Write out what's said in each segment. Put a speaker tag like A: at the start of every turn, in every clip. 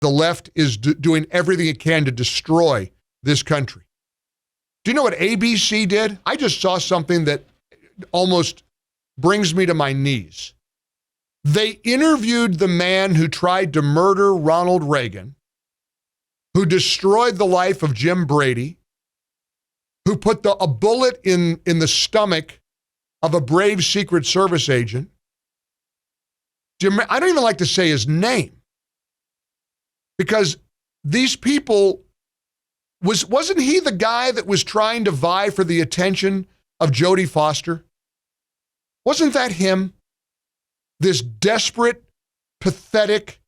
A: the left is doing everything it can to destroy this country. Do you know what ABC did? I just saw something that almost brings me to my knees. They interviewed the man who tried to murder Ronald Reagan, who destroyed the life of Jim Brady, who put a bullet in the stomach of a brave Secret Service agent. I don't even like to say his name, because these people, wasn't he the guy that was trying to vie for the attention of Jodie Foster? Wasn't that him? This desperate, pathetic,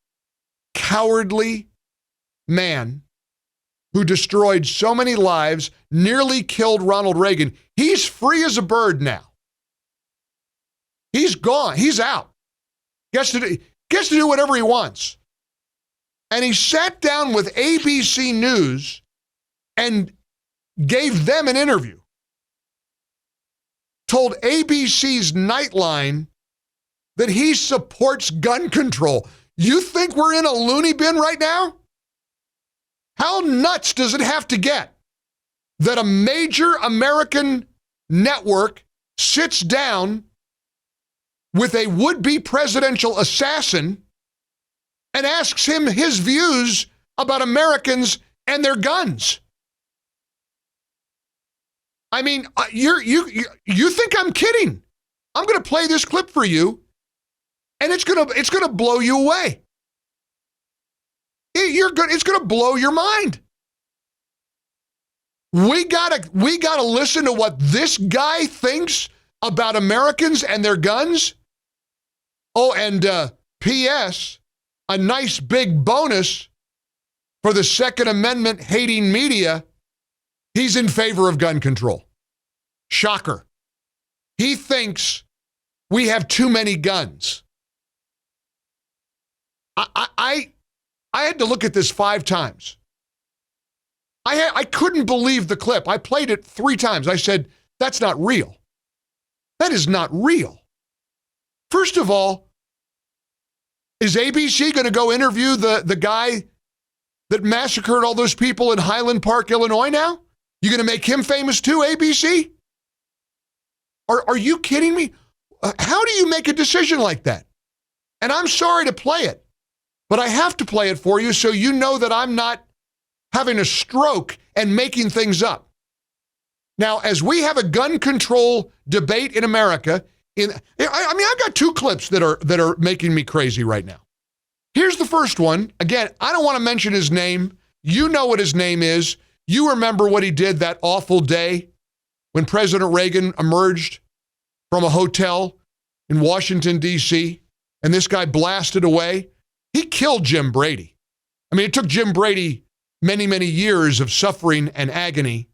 A: cowardly man who destroyed so many lives, nearly killed Ronald Reagan. He's free as a bird now. He's gone. He's out. Gets to do whatever he wants. And he sat down with ABC News and gave them an interview. Told ABC's Nightline that he supports gun control. You think we're in a loony bin right now? How nuts does it have to get that a major American network sits down with a would-be presidential assassin and asks him his views about Americans and their guns? I mean, you think I'm kidding? I'm going to play this clip for you, and it's going to blow you away. It's going to blow your mind. We gotta listen to what this guy thinks about Americans and their guns. Oh, and P.S., a nice big bonus for the Second Amendment hating media. He's in favor of gun control. Shocker. He thinks we have too many guns. I had to look at this 5 times. I couldn't believe the clip. I played it 3 times. I said, that's not real. That is not real. First of all, is ABC going to go interview the guy that massacred all those people in Highland Park, Illinois now? You going to make him famous too, ABC? Are you kidding me? How do you make a decision like that? And I'm sorry to play it, but I have to play it for you so you know that I'm not having a stroke and making things up. Now, as we have a gun control debate in America, I've got 2 clips that are making me crazy right now. Here's the first one. Again, I don't want to mention his name. You know what his name is. You remember what he did that awful day when President Reagan emerged from a hotel in Washington, D.C., and this guy blasted away. He killed Jim Brady. I mean, it took Jim Brady many, many years of suffering and agony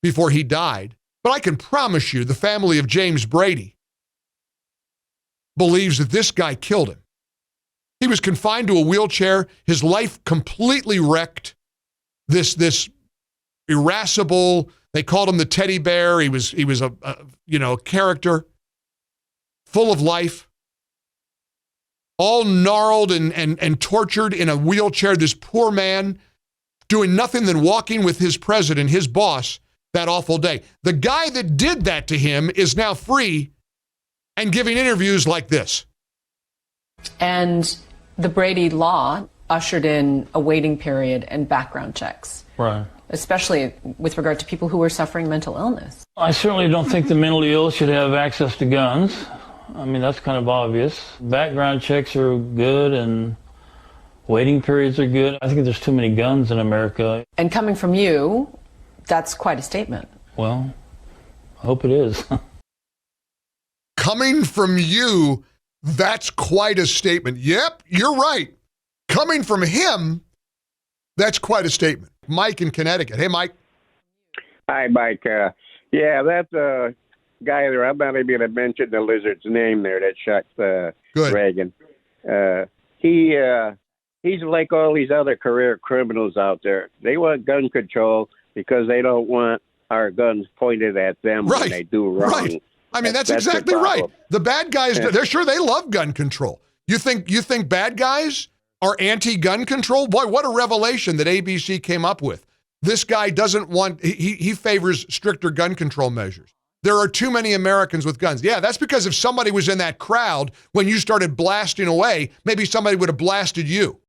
A: before he died. But I can promise you the family of James Brady believes that this guy killed him. He was confined to a wheelchair, his life completely wrecked. This irascible, they called him the teddy bear. He was a character full of life, all gnarled and tortured in a wheelchair. This poor man doing nothing than walking with his president, his boss, that awful day. The guy that did that to him is now free and giving interviews like this.
B: And the Brady law ushered in a waiting period and background checks.
C: Right.
B: Especially with regard to people who were suffering mental illness.
C: I certainly don't think the mentally ill should have access to guns. I mean, that's kind of obvious. Background checks are good and waiting periods are good. I think there's too many guns in America.
B: And coming from you, that's quite a statement.
C: Well, I hope it is.
A: Coming from you, that's quite a statement. Yep, you're right. Coming from him, that's quite a statement. Mike in Connecticut. Hey, Mike.
D: Hi, Mike. Yeah, that's a guy there. I'm not even going to mention the lizard's name there that shot Reagan. He's like all these other career criminals out there. They want gun control because they don't want our guns pointed at them when they do wrong. Right.
A: I mean, that's exactly right. The bad guys, they're sure they love gun control. You think bad guys are anti-gun control? Boy, what a revelation that ABC came up with. This guy doesn't want, he favors stricter gun control measures. There are too many Americans with guns. Yeah, that's because if somebody was in that crowd when you started blasting away, maybe somebody would have blasted you.